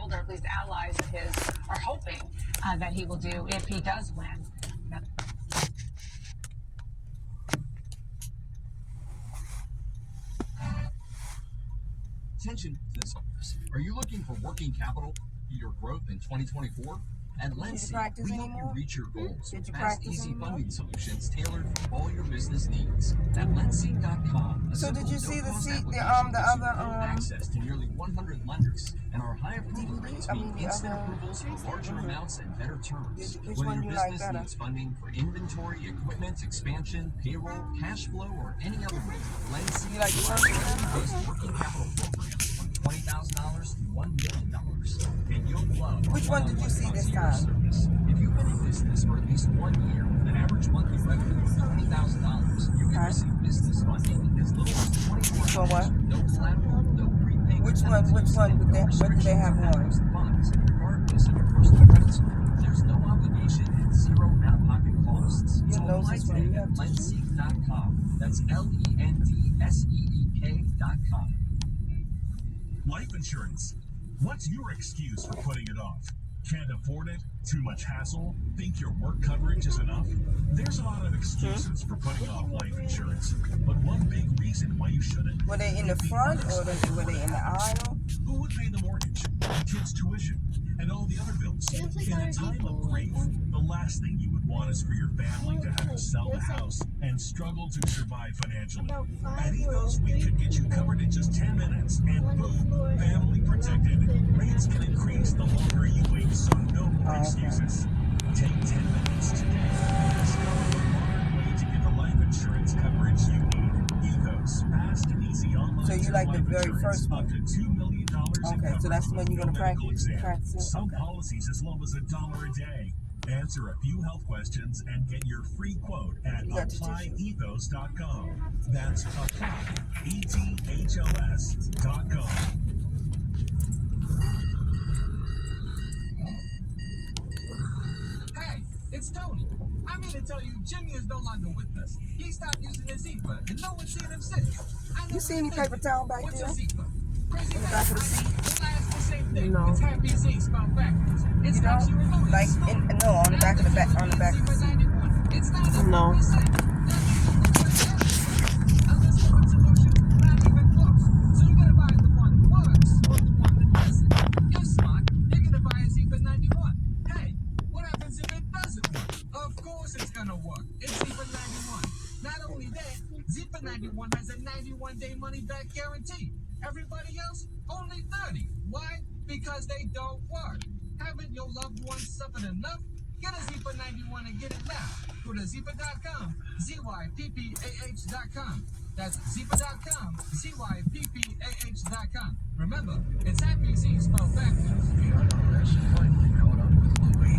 told, or at least allies of his are hoping that he will do if he does win. Attention business owners. Are you looking for working capital for your growth in 2024? At Lency, we help you reach your goals with fast, easy funding solutions tailored for all your business needs. At Lency.com, So did you see the other other access to nearly 100 lenders, and our high approval rates mean instant approvals for larger amounts and better terms. Whether your business needs funding for inventory, equipment, expansion, payroll, cash flow, or any other need, Lency provides working capital programs from $20,000 to $1 million. And you'll love Which one did you see this time? Service. If you've been in business for at least 1 year with an average monthly revenue of $20,000, you can receive business funding in as little as 24 hours. No collateral, no prepayment. Which one? What do they have on? Funds, regardless of your personal credit score. There's no obligation and zero out-of-pocket costs. So apply today at Lenseek.com. That's LENDSEEK.com. Life insurance. What's your excuse for putting it off? Can't afford it? Too much hassle? Think your work coverage is enough? There's a lot of excuses for putting off life insurance, but one big reason why you shouldn't. Were they in the front or were they in the aisle? Who would pay the mortgage, the kids' tuition, and all the other bills? In a time of grief, the last thing you would want is for your family to have to sell the house and struggle to survive financially. At Ethos, we could get you covered in just 10 minutes, and boom, family protected. Rates can increase the longer you wait, so no more excuses. Take 10 minutes today and discover the modern way to get the life insurance coverage you need. Ethos, fast and easy online. So you like the very first one? Up to $2 million in Okay, so that's the one you're going to practice? Some policies as low as $1 a day. Answer a few health questions and get your free quote at applyethos.com. That's applyethos.com. Hey, it's Tony. I mean to tell you, Jimmy is no longer with us. He stopped using his Zebra, and no one's seen him since. You see any paper towel back there? What's a Zebra? Crazy In the back of the seat? It's the same thing. No. It's Happy Z spelled backwards. It's You actually don't? remote. Like, no, on the back of the on the back of the seat. It's not a No. Unless the one solution, not even close. So you're gonna buy the one that works or the one that doesn't. You're smart. You're gonna buy a Zebra 91. Hey, what happens if it doesn't work? Of course it's gonna work. It's Zebra 91. Not only that, Zebra 91 has a 91-day money-back guarantee. Everybody else, only 30. Why? Because they don't work. Haven't your loved ones suffered enough? Get a Zebra 91 and get it now. Go to Zebra.com, ZYPPAH.com. That's Zebra.com, ZYPPAH.com. Remember, it's Happy Z spelled backwards.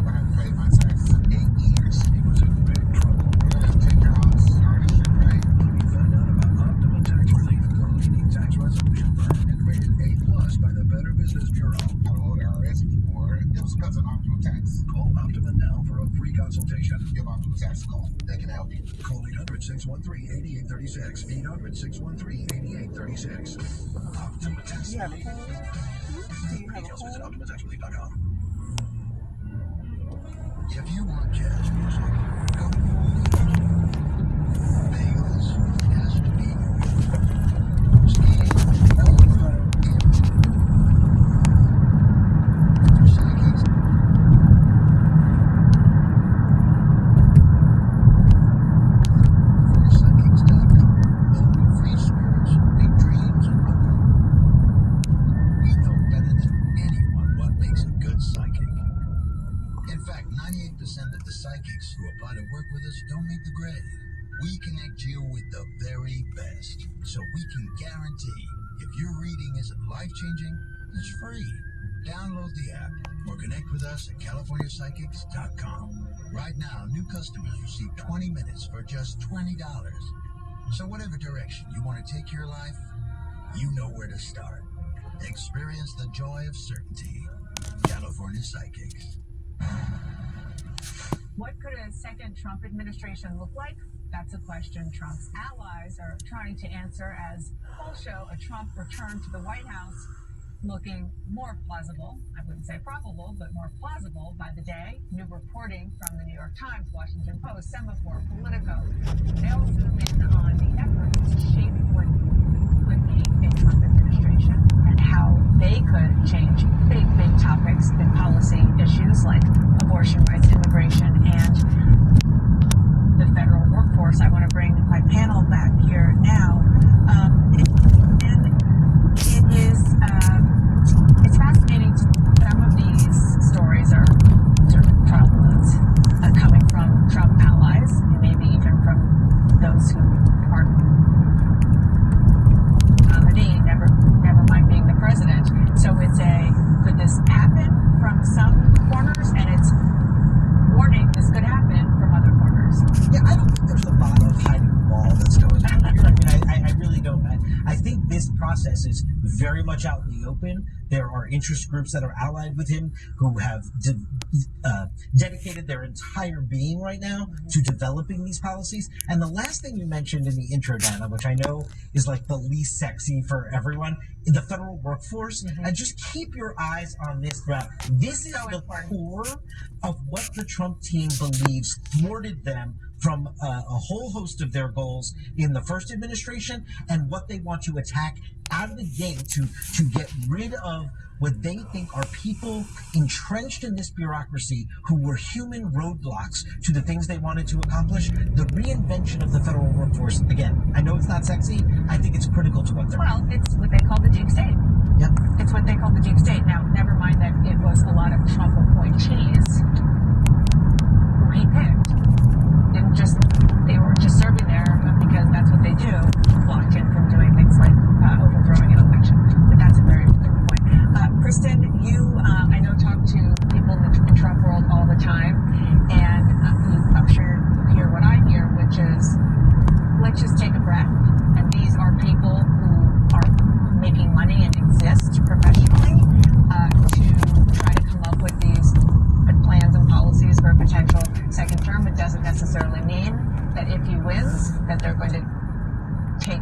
When I paid my taxes in 8 years, he was in big trouble. We're gonna take your house, start a ship, right? When you found out about Optima Tax Relief, the leading tax resolution firm, and rated A+ by the Better Business Bureau. I don't owe the IRS anymore. It was because of Optima Tax. Call Optima now for a free consultation. Give Optima Tax a call. They can help you. Call 800-613-8836. 800-613-8836. Optima Tax Relief. Details visit OptimaTaxRelief.com. If you want jazz music, come to New Orleans. Vegas has to be skiing, Oliver, and psychics. Psychics.com. Only free spirits, big dreams, and welcome. We know better than anyone what makes a good psychic. In fact, 98% of the psychics who apply to work with us don't make the grade. We connect you with the very best, so we can guarantee if your reading isn't life-changing, it's free. Download the app or connect with us at CaliforniaPsychics.com. Right now, new customers receive 20 minutes for just $20. So whatever direction you want to take your life, you know where to start. Experience the joy of certainty. California Psychics. What could a second Trump administration look like? That's a question Trump's allies are trying to answer as polls show a Trump return to the White House looking more plausible. I wouldn't say probable, but more plausible by the day. New reporting from the New York Times, Washington Post, Semaphore, Politico. They all zoom in on the effort to shape what could be a Trump administration and how they could change big topics, big policy issues like abortion rights, immigration, and the federal workforce. I want to bring my panel back here now. It's fascinating. Some of these stories are sort of Trump moods coming from Trump allies, and maybe even from those who are nominee, never mind being the president. So could this happen from some corners? And it's warning, this could happen from other corners. Yeah, I don't think there's a lot of hiding wall that's going on here. I really don't. I think this process is very much out in the open. There are interest groups that are allied with him who have dedicated their entire being right now to developing these policies. And the last thing you mentioned in the intro, Dana, which I know is like the least sexy for everyone, the federal workforce. And just keep your eyes on this throughout. This is the core of what the Trump team believes thwarted them from a whole host of their goals in the first administration, and what they want to attack out of the gate to get rid of what they think are people entrenched in this bureaucracy who were human roadblocks to the things they wanted to accomplish. The reinvention of the federal workforce, again, I know it's not sexy, I think it's critical to what they're Well, it's what they call the deep state. Yep. It's what they call the deep state. Now, never mind that it was a lot of Trump appointees who he picked. They weren't just serving there because that's what they do, blocked him from doing things like overthrowing an election. But that's a very different point. Kristen, you, I know, talk to people in the Trump world all the time, and I'm sure you hear what I hear, which is, let's just take a breath. And these are people who are making money and exist professionally to try to come up with these plans and policies for a potential second term. It doesn't necessarily mean that if he wins, that they're going to take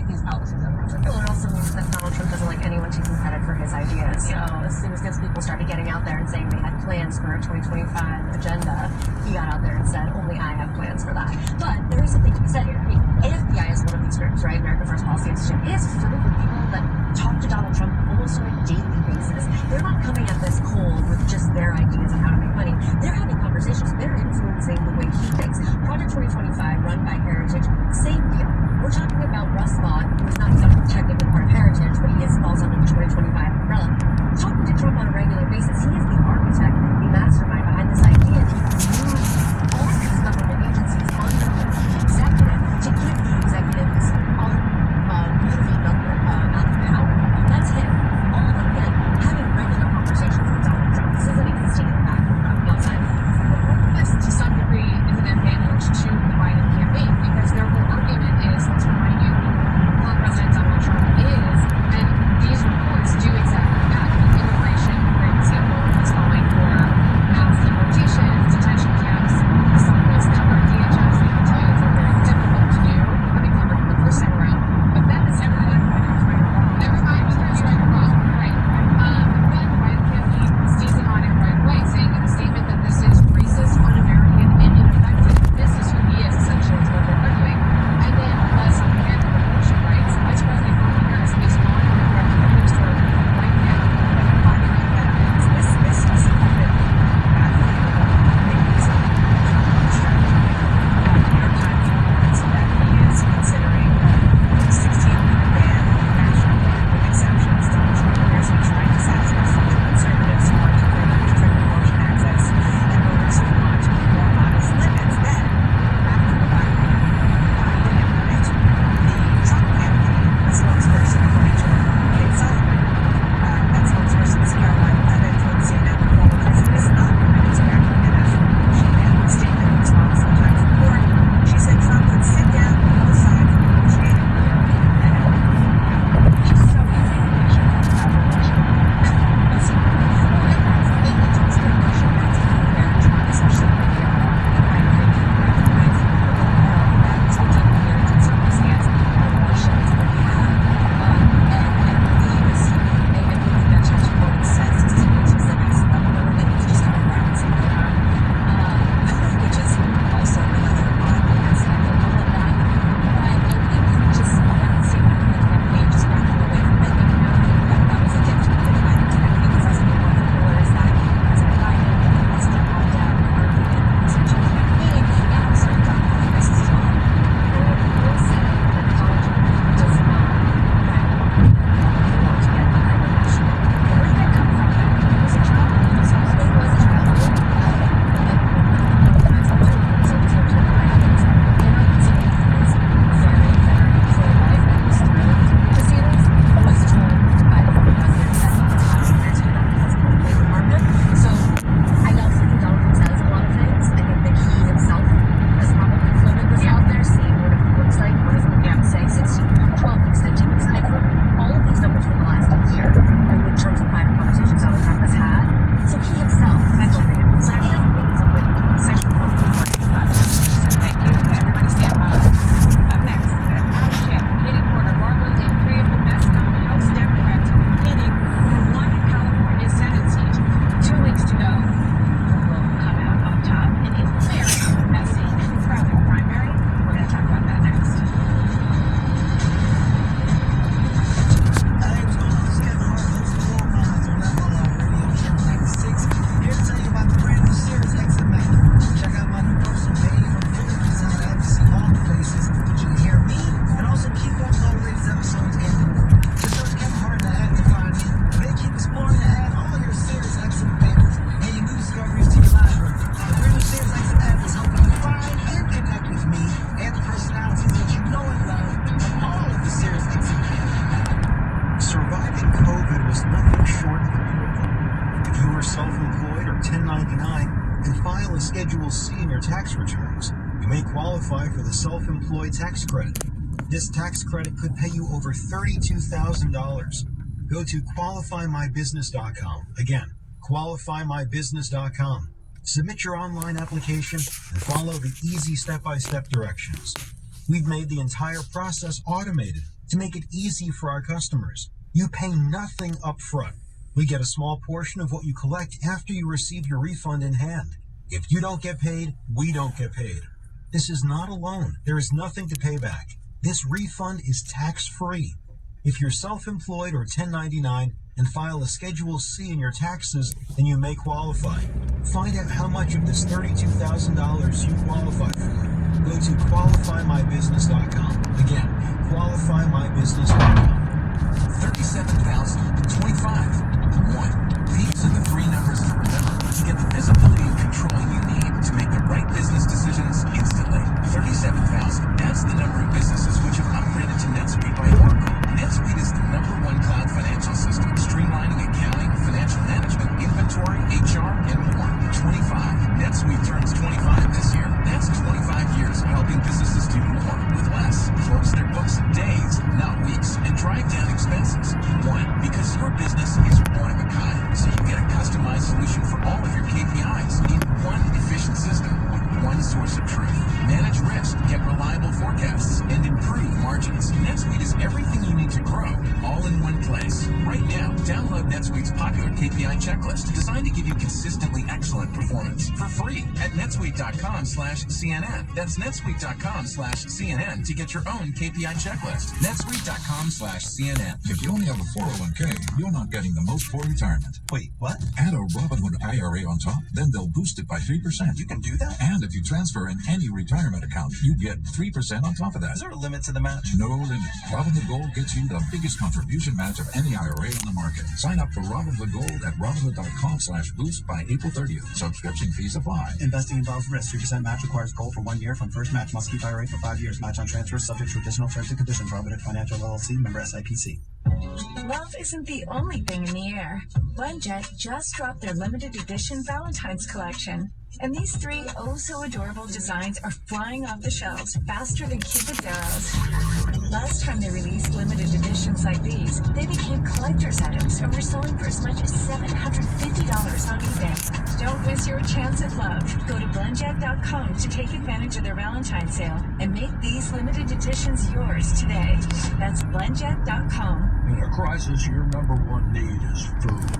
these policies over. Well, it also means that Donald Trump doesn't like anyone taking credit for his ideas. So as soon as people started getting out there and saying they had plans for a 2025 agenda, he got out there and said, only I have plans for that. But there is something to be said here. I mean, AFPI is one of these groups, right? American First Policy Institute. It is full of people that talk to Donald Trump almost on a daily basis. They're not coming at this cold with just their ideas on how to make money. They're having conversations. They're influencing the way he thinks. Project 2025, run by Heritage, same deal. We're talking about Russ Vaughn, who is not technically part of Heritage, but he falls under the 2025 umbrella. Talking to Trump on a regular basis, he is the architect, the mastermind behind this idea that he can move all of these government agencies under the executive to give the executive this beautiful number amount of power. That's him. All of them, again, having regular conversations with Donald Trump. This isn't existing in the background outside. This, to some degree, is an advantage to the Biden campaign because they're a Schedule C in your tax returns, you may qualify for the self-employed tax credit. This tax credit could pay you over $32,000. Go to qualifymybusiness.com. Again, qualifymybusiness.com. Submit your online application and follow the easy step-by-step directions. We've made the entire process automated to make it easy for our customers. You pay nothing up front. We get a small portion of what you collect after you receive your refund in hand. If you don't get paid, we don't get paid. This is not a loan. There is nothing to pay back. This refund is tax-free. If you're self-employed or 1099 and file a Schedule C in your taxes, then you may qualify. Find out how much of this $32,000 you qualify for. Go to qualifymybusiness.com. Again, qualifymybusiness.com. 37,000, 25, 1. These are the three numbers to remember to get the visibility and control you need to make the right business decisions instantly. 37,000. That's the number of businesses which have upgraded to NetSuite by Oracle. NetSuite is the #1 cloud financial system, streamlining accounting, financial management, inventory, HR, and more. 25. NetSuite turns 25 this year. That's 25 years of helping businesses do more with less. Close their books in days, not weeks, and drive down expenses. 1. Because your business is one of a kind, so you get a customized solution for all of your KPIs in one efficient system with one source of truth. Manage risk, get reliable forecasts, and improve margins. NetSuite is everything you need to grow, all in one place. Right now, download NetSuite's popular KPI checklist, designed to give you consistently excellent performance for free at netsuite.com/CNN. That's netsuite.com/CNN to get your own KPI checklist. netsuite.com/CNN. If you only have a 401k, you're not getting the most for retirement. Wait, what? Add a Robinhood IRA on top, then they'll boost it by 3%. You can do that? And if you transfer in any retirement account, you get 3% on top of that. Is there a limit to the match? No limit. Robinhood Gold gets you the biggest contribution match of any IRA on the market. Sign up for Robinhood Gold at robinhood.com/boost by April 30th. Subscription fees apply. Investing involves risk. 3% match requires gold for 1 year from first match. Must keep IRA for 5 years. Match on transfers subject to additional terms and conditions. Robinhood Financial LLC, member SIPC. Love isn't the only thing in the air. Blendjet just dropped their limited edition Valentine's collection. And these 3 oh-so-adorable designs are flying off the shelves faster than Cupid's arrows. Last time they released limited editions like these, they became collector's items and were selling for as much as $750 on eBay. Don't miss your chance at love. Go to Blendjet.com to take advantage of their Valentine's sale and make these limited editions yours today. That's Blendjet.com. In a crisis, your #1 need is food.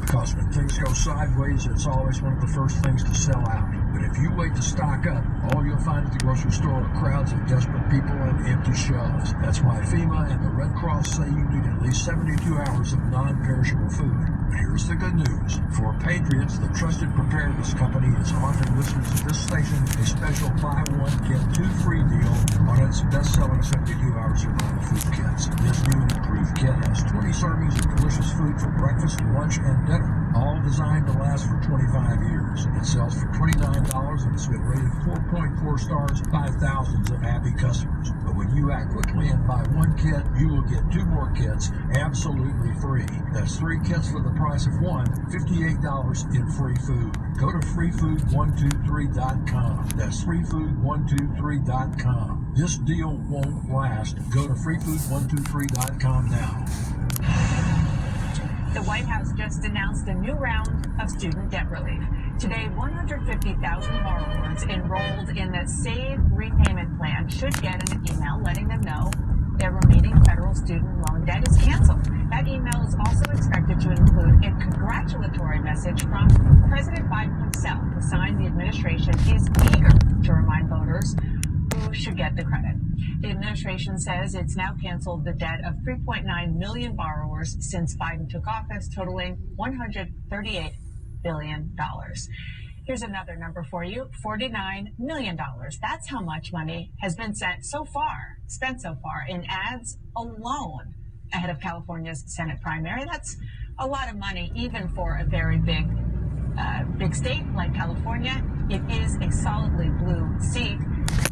Because when things go sideways, it's always one of the first things to sell out. But if you wait to stock up, all you'll find at the grocery store are crowds of desperate people and empty shelves. That's why FEMA and the Red Cross say you need at least 72 hours of non-perishable food. But here's the good news. For Patriots, the trusted preparedness company is offering listeners of this station a special buy one, get 2 free deal on its best-selling 72-hour survival food kits. This new and improved kit has 20 servings of delicious food for breakfast, lunch, and dinner, all designed to last for 25 years. It sells for $29 and it's been rated 4.4 stars by thousands of happy customers. But when you act quickly and buy 1 kit, you will get 2 more kits absolutely free. That's 3 kits for the price of 1, $58 in free food. Go to freefood123.com. That's freefood123.com. This deal won't last. Go to freefood123.com now. The White House just announced a new round of student debt relief. Today, 150,000 borrowers enrolled in the Save Repayment Plan should get an email letting them know their remaining federal student loan debt is canceled. That email is also expected to include a congratulatory message from President Biden himself, who signed the administration is eager to remind voters who should get the credit. The administration says it's now canceled the debt of 3.9 million borrowers since Biden took office, totaling $138 billion. Here's another number for you, $49 million. That's how much money has been spent so far in ads alone ahead of California's Senate primary. That's a lot of money, even for a very big state like California. It is a solidly blue seat.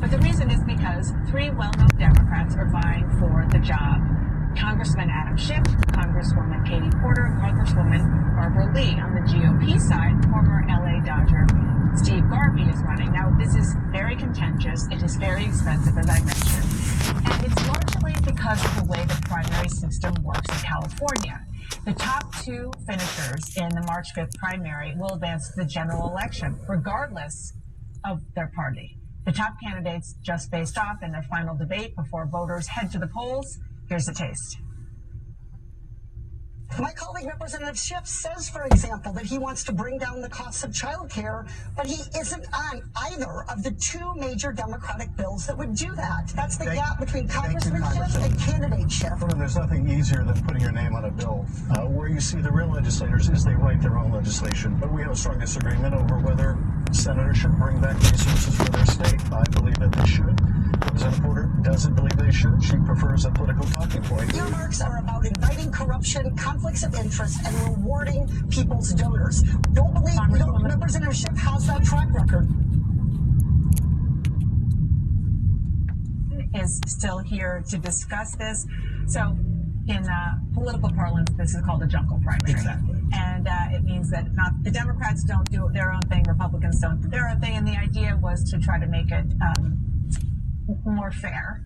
But the reason is because 3 well-known Democrats are vying for the job. Congressman Adam Schiff, Congresswoman Katie Porter, and Congresswoman Barbara Lee. On the GOP side, former LA Dodger Steve Garvey very contentious. It is very expensive, as I mentioned. And it's largely because of the way the primary system works in California. The top two finishers in the March 5th primary will advance to the general election, regardless of their party. The top candidates just faced off in their final debate before voters head to the polls. Here's a taste. My colleague, Representative Schiff, says, for example, that he wants to bring down the cost of childcare, but he isn't on either of the two major Democratic bills that would do that. That's the gap between congressmanship and candidateship. Well, there's nothing easier than putting your name on a bill. Where you see the real legislators is they write their own legislation. But we have a strong disagreement over whether senators should bring back resources for their state. I believe that they should. Representative Porter doesn't believe they should. She prefers a political talking point. Earmarks are about inviting corruption, conflicts of interest, and rewarding people's donors. Don't believe Representative Schiff has that track record. Is still here to discuss this. So in political parlance, this is called a jungle primary. Exactly. And it means that the Democrats don't do their own thing, Republicans don't do their own thing, and the idea was to try to make it more fair,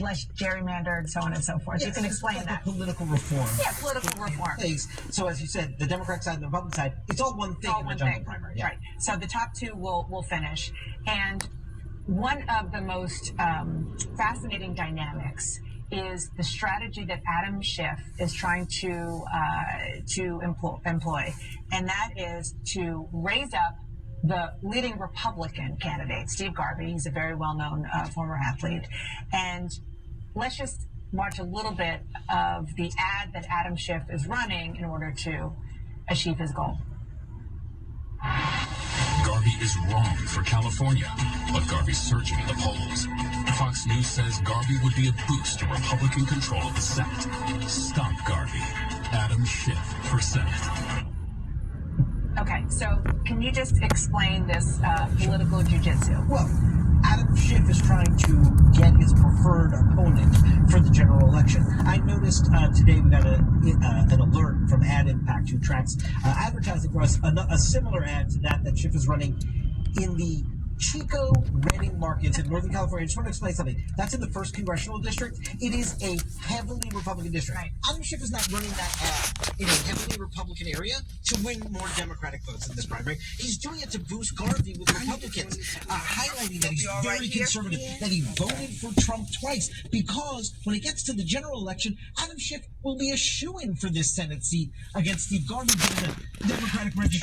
less gerrymandered, so on and so forth. Yes, you can explain that. Political reform. Yeah, political reform. So as you said, the Democratic side and the Republican side, it's all one thing in the jungle primary. Yeah. Right. So the top two will finish. And one of the most fascinating dynamics is the strategy that Adam Schiff is trying to employ, and that is to raise up the leading Republican candidate, Steve Garvey. He's a very well-known former athlete. And let's just watch a little bit of the ad that Adam Schiff is running in order to achieve his goal. Garvey is wrong for California, but Garvey's surging in the polls. Fox News says Garvey would be a boost to Republican control of the Senate. Stop Garvey. Adam Schiff for Senate. Okay, so can you just explain this political jujitsu? Well, Adam Schiff is trying to get his preferred opponent for the general election. I noticed today we got an alert from Ad Impact, who tracks advertising for us, a similar ad to that Schiff is running in the Chico Redding markets in Northern California. I just want to explain something. That's in the 1st Congressional District. It is a heavily Republican district. Right. Adam Schiff is not running that ad in a heavily Republican area to win more Democratic votes in this primary. He's doing it to boost Garvey with Republicans, highlighting that he's very conservative, that he voted for Trump twice, because when it gets to the general election, Adam Schiff will be a shoo-in for this Senate seat against Steve Garvey, given the Democratic registration.